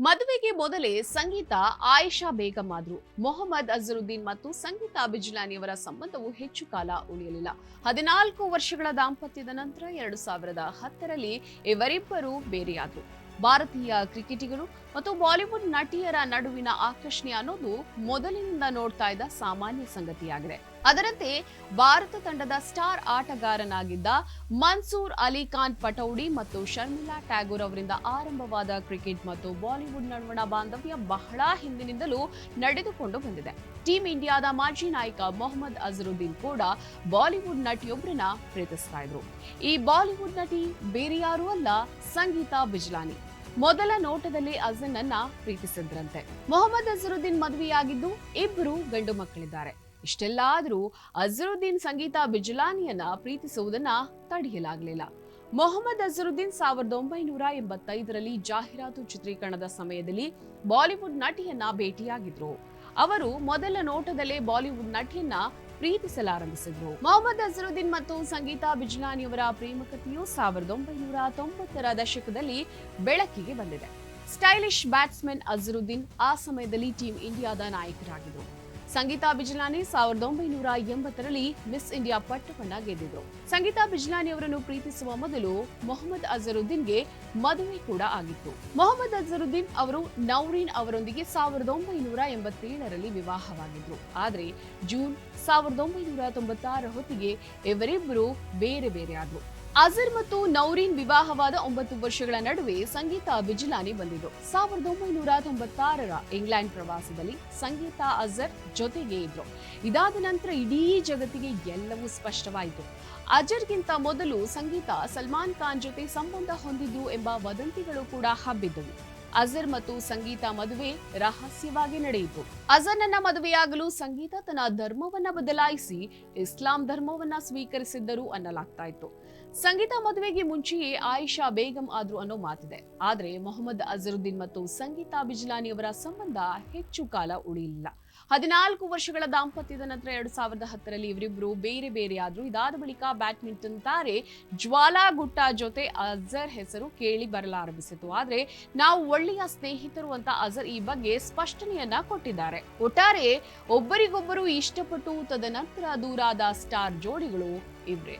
ಮದುವೆಗೆ ಮೊದಲೇ ಸಂಗೀತ ಆಯಿಷಾ ಬೇಗಂ ಆದ್ರು. ಮೊಹಮ್ಮದ್ ಅಜರುದ್ದೀನ್ ಮತ್ತು ಸಂಗೀತ ಬಿಜ್ಲಾನಿಯವರ ಸಂಬಂಧವು ಹೆಚ್ಚು ಕಾಲ ಉಳಿಯಲಿಲ್ಲ. 14 ವರ್ಷಗಳ ದಾಂಪತ್ಯದ ನಂತರ 2010ರಲ್ಲಿ ಇವರಿಬ್ಬರು ಬೇರೆಯಾದ್ರು. ಭಾರತೀಯ ಕ್ರಿಕೆಟಿಗರು ಮತ್ತು ಬಾಲಿವುಡ್ ನಟಿಯರ ನಡುವಿನ ಆಕರ್ಷಣೆ ಅನ್ನೋದು ಮೊದಲಿನಿಂದ ನೋಡ್ತಾ ಇದ್ದ ಸಾಮಾನ್ಯ ಸಂಗತಿಯಾಗಿದೆ. ಅದರಂತೆ ಭಾರತ ತಂಡದ ಸ್ಟಾರ್ ಆಟಗಾರನಾಗಿದ್ದ ಮನ್ಸೂರ್ ಅಲಿ ಖಾನ್ ಪಟೌಡಿ ಮತ್ತು ಶರ್ಮಿಳಾ ಟ್ಯಾಗೋರ್ ಅವರಿಂದ ಆರಂಭವಾದ ಕ್ರಿಕೆಟ್ ಮತ್ತು ಬಾಲಿವುಡ್ ನಡುವಣ ಬಾಂಧವ್ಯ ಬಹಳ ಹಿಂದಿನಿಂದಲೂ ನಡೆದುಕೊಂಡು ಬಂದಿದೆ. ಟೀಂ ಇಂಡಿಯಾದ ಮಾಜಿ ನಾಯಕ ಮೊಹಮ್ಮದ್ ಅಜರುದ್ದೀನ್ ಕೂಡ ಬಾಲಿವುಡ್ ನಟಿಯೊಬ್ಬರನ್ನ ಪ್ರೀತಿಸ್ತಾ ಇದ್ರು. ಈ ಬಾಲಿವುಡ್ ನಟಿ ಬೇರೆ ಯಾರೂ ಅಲ್ಲ, ಸಂಗೀತ ಬಿಜ್ಲಾನಿ. ಮೊದಲ ನೋಟದಲ್ಲಿ ಅಜನ್ ಅನ್ನ ಪ್ರೀತಿಸಿದ್ರಂತೆ. ಮೊಹಮ್ಮದ್ ಅಜರುದ್ದೀನ್ ಮದುವೆಯಾಗಿದ್ದು ಇಬ್ಬರು ಗಂಡು ಮಕ್ಕಳಿದ್ದಾರೆ. ಇಷ್ಟೆಲ್ಲ ಆದ್ರೂ ಅಜರುದ್ದೀನ್ ಸಂಗೀತ ಬಿಜ್ಲಾನಿಯನ್ನ ಪ್ರೀತಿಸುವುದನ್ನ ತಡೆಯಲಾಗಲಿಲ್ಲ. ಮೊಹಮ್ಮದ್ ಅಜರುದ್ದೀನ್ 1985ರಲ್ಲಿ ಜಾಹೀರಾತು ಚಿತ್ರೀಕರಣದ ಸಮಯದಲ್ಲಿ ಬಾಲಿವುಡ್ ನಟಿಯನ್ನ ಭೇಟಿಯಾಗಿದ್ರು. ಅವರು ಮೊದಲ ನೋಟದಲ್ಲೇ ಬಾಲಿವುಡ್ ನಟಿಯನ್ನ ಪ್ರೀತಿಸಲಾರಂಭಿಸಿದ್ರು. ಮೊಹಮ್ಮದ್ ಅಜರುದ್ದೀನ್ ಮತ್ತು ಸಂಗೀತ ಬಿಜ್ಲಾನಿಯವರ ಪ್ರೇಮ ಕಥೆಯು 1990ರ ದಶಕದಲ್ಲಿ ಬೆಳಕಿಗೆ ಬಂದಿದೆ. ಸ್ಟೈಲಿಶ್ ಬ್ಯಾಟ್ಸ್ಮನ್ ಅಜರುದ್ದೀನ್ ಆ ಸಮಯದಲ್ಲಿ ಟೀಂ ಇಂಡಿಯಾದ ನಾಯಕರಾಗಿದ್ರು. ಸಂಗೀತ ಬಿಜ್ಲಾನಿ 1980ರಲ್ಲಿ ಮಿಸ್ ಇಂಡಿಯಾ ಪಟ್ಟವನ್ನ ಗೆದ್ದಿದ್ರು. ಸಂಗೀತ ಬಿಜ್ಲಾನಿ ಅವರನ್ನು ಪ್ರೀತಿಸುವ ಮೊದಲು ಮೊಹಮ್ಮದ್ ಅಜರುದ್ದೀನ್ಗೆ ಮದುವೆ ಕೂಡ ಆಗಿತ್ತು. ಮೊಹಮ್ಮದ್ ಅಜರುದ್ದೀನ್ ಅವರು ನೌರೀನ್ ಅವರೊಂದಿಗೆ 1987ರಲ್ಲಿ ವಿವಾಹವಾಗಿದ್ರು. ಆದ್ರೆ ಜೂನ್ 1996 ಹೊತ್ತಿಗೆ ಇವರಿಬ್ಬರು ಬೇರೆ ಬೇರೆ ಆದ್ರು. ಅಜರ್ ಮತ್ತು ನೌರೀನ್ ವಿವಾಹವಾದ 9 ವರ್ಷಗಳ ನಡುವೆ ಸಂಗೀತ ಬಿಜ್ಲಾನಿ ಬಂದಿದ್ರು. 1996ರ ಇಂಗ್ಲೆಂಡ್ ಪ್ರವಾಸದಲ್ಲಿ ಸಂಗೀತ ಅಜರ್ ಜೊತೆಗೆ ಇದ್ರು. ಇದಾದ ನಂತರ ಇಡೀ ಜಗತ್ತಿಗೆ ಎಲ್ಲವೂ ಸ್ಪಷ್ಟವಾಯಿತು. ಅಜರ್ಗಿಂತ ಮೊದಲು ಸಂಗೀತ ಸಲ್ಮಾನ್ ಖಾನ್ ಜೊತೆ ಸಂಬಂಧ ಹೊಂದಿದ್ದು ಎಂಬ ವದಂತಿಗಳು ಕೂಡ ಹಬ್ಬಿದ್ದವು. ಅಜರ್ ಮತ್ತು ಸಂಗೀತ ಮದುವೆ ರಹಸ್ಯವಾಗಿ ನಡೆಯಿತು. ಅಜರ್ನನ್ನ ಮದುವೆಯಾಗಲು ಸಂಗೀತ ತನ್ನ ಧರ್ಮವನ್ನ ಬದಲಾಯಿಸಿ ಇಸ್ಲಾಂ ಧರ್ಮವನ್ನ ಸ್ವೀಕರಿಸಿದ್ದರು ಅನ್ನಲಾಗ್ತಾ ಇತ್ತು. ಸಂಗೀತ ಮದುವೆಗೆ ಮುಂಚೆಯೇ ಆಯಿಷಾ ಬೇಗಂ ಆದ್ರು ಅನ್ನೋ ಮಾತಿದೆ. ಆದ್ರೆ ಮೊಹಮ್ಮದ್ ಅಜರುದ್ದೀನ್ ಮತ್ತು ಸಂಗೀತ ಬಿಜ್ಲಾನಿ ಅವರ ಸಂಬಂಧ ಹೆಚ್ಚು ಕಾಲ ಉಳಿಯಲಿಲ್ಲ. 14 ವರ್ಷಗಳ ದಾಂಪತ್ಯದ ನಂತರ 2010ರಲ್ಲಿ ಇವರಿಬ್ಬರು ಬೇರೆ ಬೇರೆ ಆದ್ರು. ಇದಾದ ಬಳಿಕ ಬ್ಯಾಡ್ಮಿಂಟನ್ ತಾರೆ ಜ್ವಾಲಾ ಗುಟ್ಟಾ ಜೊತೆ ಅಜರ್ ಹೆಸರು ಕೇಳಿ ಬರಲಾರಂಭಿಸಿತು. ಆದ್ರೆ ನಾವು ಒಳ್ಳೆಯ ಸ್ನೇಹಿತರು ಅಂತ ಅಜರ್ ಈ ಬಗ್ಗೆ ಸ್ಪಷ್ಟನೆಯನ್ನ ಕೊಟ್ಟಿದ್ದಾರೆ. ಒಟ್ಟಾರೆ ಒಬ್ಬರಿಗೊಬ್ಬರು ಇಷ್ಟಪಟ್ಟು ತದನಂತರ ದೂರಾದ ಸ್ಟಾರ್ ಜೋಡಿಗಳು ಇವ್ರೆ.